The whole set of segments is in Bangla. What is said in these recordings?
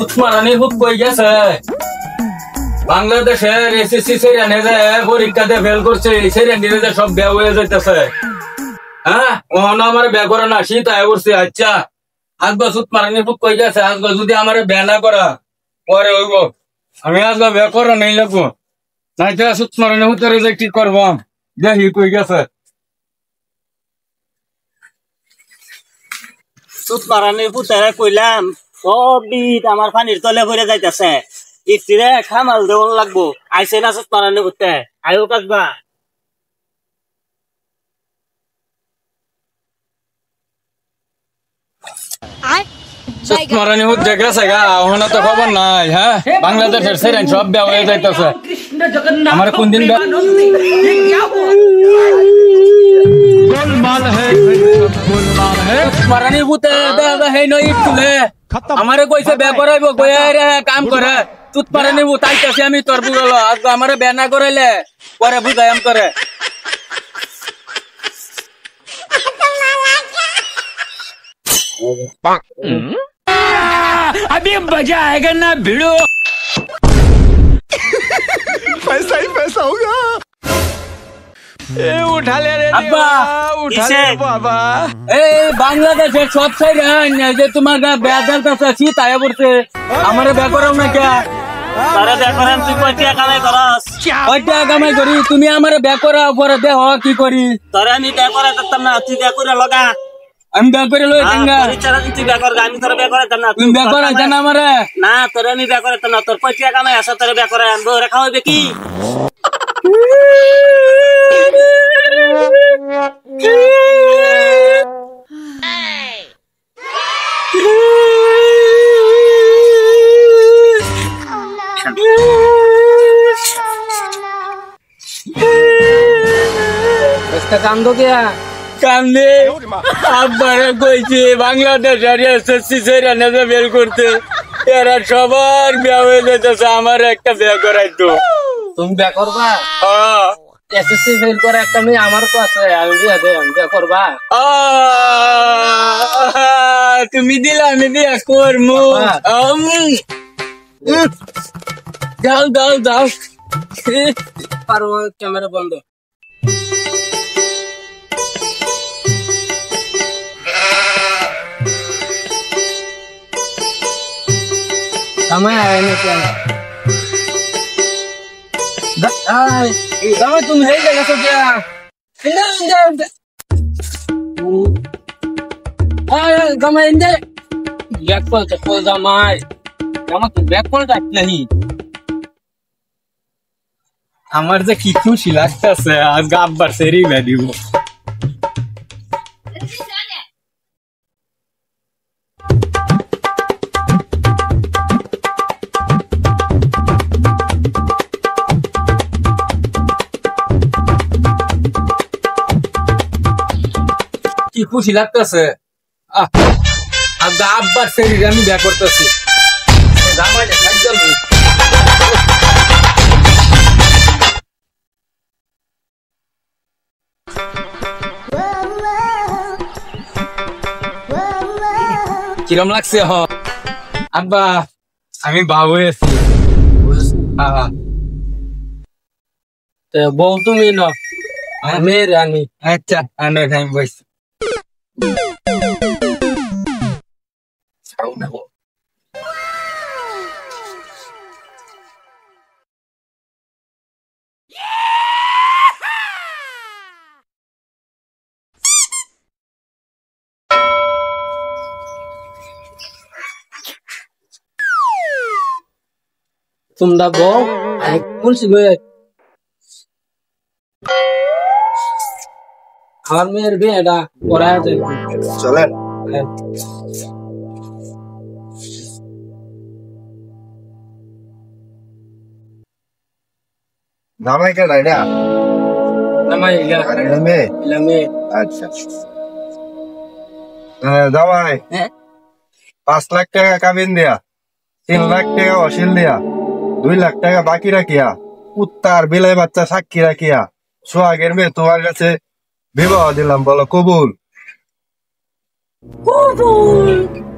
উসমানী হুক কই গেছে বাংলাদেশের এসএসসি সেরিয়ানে যে পরীক্ষাতে ফেল করছে সেরিয়ানে যে সব বেয়া হয়ে যাইতেছে। হ্যাঁ ওখানে আমার বেয়া করে না শীত আয় করছে। আচ্ছা আজকে উসমানী হুক কই গেছে আজকে যদি আমার বেয়া না করা পরে হইব আমি আজকে বেয়া করা নেই লাগবো নাই তো উসমানী হুতের যে কি করবো দেখি কই গেছে। উসমানীর পুতারে কইলাম সব বিট আমার পানির তলে ভরে যাইতেছে ইতিরে খামাল দেওয়ান লাগবো আইসে না উসমানী পুতে আয়ো কাকবা উসমানী হুত যে গেছে গা ওখানে তো খবর নাই। হ্যাঁ বাংলাদেশের সেরেন সব বেয়া হয়ে যাইতেছে আমার কোন দিন উসমানী হুতে হেই নই তুলে আমারে কইছে বেয়া করাইব কইরে কাম করে উসমানী হুত আইতাছে আমি তোর বুঝলো আজকে আমারে বেয়া না করাইলে পরে বুঝাইম করে। अभी मजा आएगा ना भिड़ो पैसा ही पैसा होगा। उठा ले रे अब्बा, उठा ले बाबा এই বাংলাদেশের সব সাইড যে তোমার বেদার কাছে শীত আয়া পড়ছে আমারে বেয়া করাও না কে তারে দেখেন তুই কয়টা কামাই করস কয়টা কামাই করি তুমি আমারে বেয়া করাও পরে দেহ কি করি তোরে আমি বেয়া করে দিতাম না তুই বেয়া করে লগা আমি বেয়া করে লই টাঙ্গা পরিচালক তুই বেয়া কর আমি তোরে বেয়া করে দিতাম না তুমি বেয়া করা জানা আমারে না তোরে আমি বেয়া করে দিতাম না তোর কয়টা কামাই আছে তোরে বেয়া করে আনবো রে খাওয়াবে কি কান্দো কে কান্দে আব্বারে কইছে বাংলাদেশ আর এসএসসি সেরিয়ানে যে বের করতে এরা সবার বিয়া হয়ে যাইতেছে আমার একটা বিয়া করাইতো। তুমি বিয়া করবা? হ্যাঁ এসএসসি ফেল করে একটা মেয়ে আমার তো আছে আমি বিয়া করবা? তুমি দিলা আমি বিয়া করমু যাও যাও যাও পারো ক্যামেরা বন্ধ তুমি হয়ে গেছো আমার যে কি খুশি লাগতেছে আজকে আব্বার সেরি দিব কি খুশি লাগতেছে আব্বার শরীরে আমি বিয়া করতেছি কিরম লাগছে আব্বা আমি বাবু হয়েছি বউ তুমি না মেয়ে রানী আচ্ছা আন্ডার টাইম বয়স তোমরা বউ বলছি আমার মেয়ের বিয়েটা করা চলেন জামাই কেন এটা মেয়ে আচ্ছা জামাই 5 লাখ টাকা কাবিন দেয়া 3 লাখ টাকা অশিল দেয়া 2 লাখ টাকা বাকি রাখিয়া উত্তার বিলাই বাচ্চা সাক্ষী রাখিয়া সোহাগের মেয়ে তোমার কাছে বিবাহ দিলাম বলো কবুল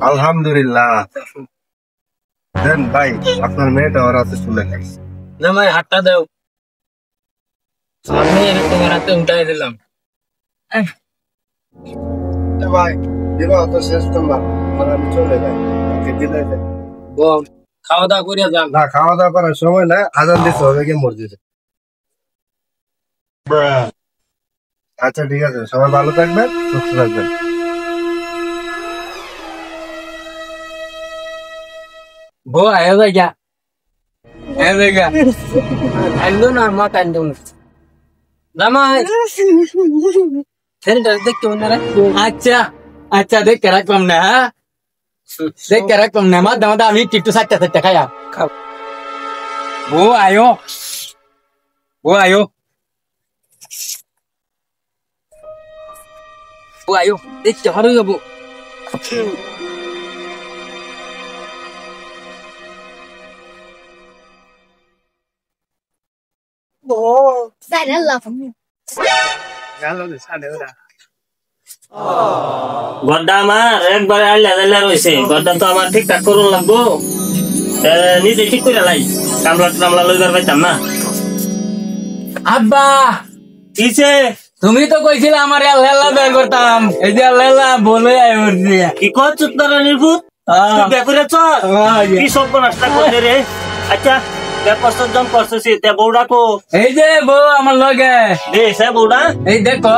আলহামদুলিল্লাহ দেন ভাই আপনার মেয়েটা ওর হাতে তুলে নেন। জামাই হাতটা দাও, আমি তোমার হাতে উঠাই দিলাম। ভাই বিবাহ তো শেষ তোমার, আমি চলে যাই, ওকে বিদায় দেন। বল, খাওয়া দাওয়া করিয়া যান। না, খাওয়া দাওয়া করার সময় না, আজান দিতে হবে কি মসজিদে। আচ্ছা ঠিক আছে, সবাই ভালো থাকবেন, সুস্থ থাকবেন। বউ আয়া যায় একদম না মা কান দেব জামাই সেটা দেখতে মনে রে। আচ্ছা আচ্ছা, দেখ কে রাখলাম না, হ্যাঁ দেখ কে রাখলাম না, মা দাম আমি টিটু সাতটা খায়া খাও। ও আয়ো, ও আয়ো, ও আয়ো দেখতে হারু যাবো। Sai đã lọc. গড্ডা আমার একবারে আল্লাহ রয়েছে, গড্ডা তো আমার ঠিকঠাক করুন লাগবো, নিজে ঠিক করে লাই, কামলা টামলা লইবার পাইতাম না। আব্বা কিসে তুমি তো কইছিলে আমার আল্লাহ বের করতাম, এই যে আল্লাহ বলে আয়ো কি করছ তোরা নির্ভূত ব্যাপারে চল কি সব নাস্তা করতে রে। আচ্ছা ব্যাপার সজ্জন করতেছি, তে বউডা কো? এই যে বউ আমার লগে, দে সে বউডা এই দেখো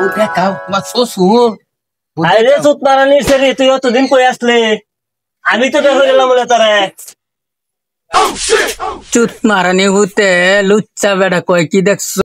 ও দেখাও আমার শ্বশুর। আরে সুত মারানির সেরি, তুই অতদিন কই আসলে? আমি তো দেখে গেলাম বলে তোরে। চুত মারানি হতে লুচ্চা বেড়া কয় কি দেখছো?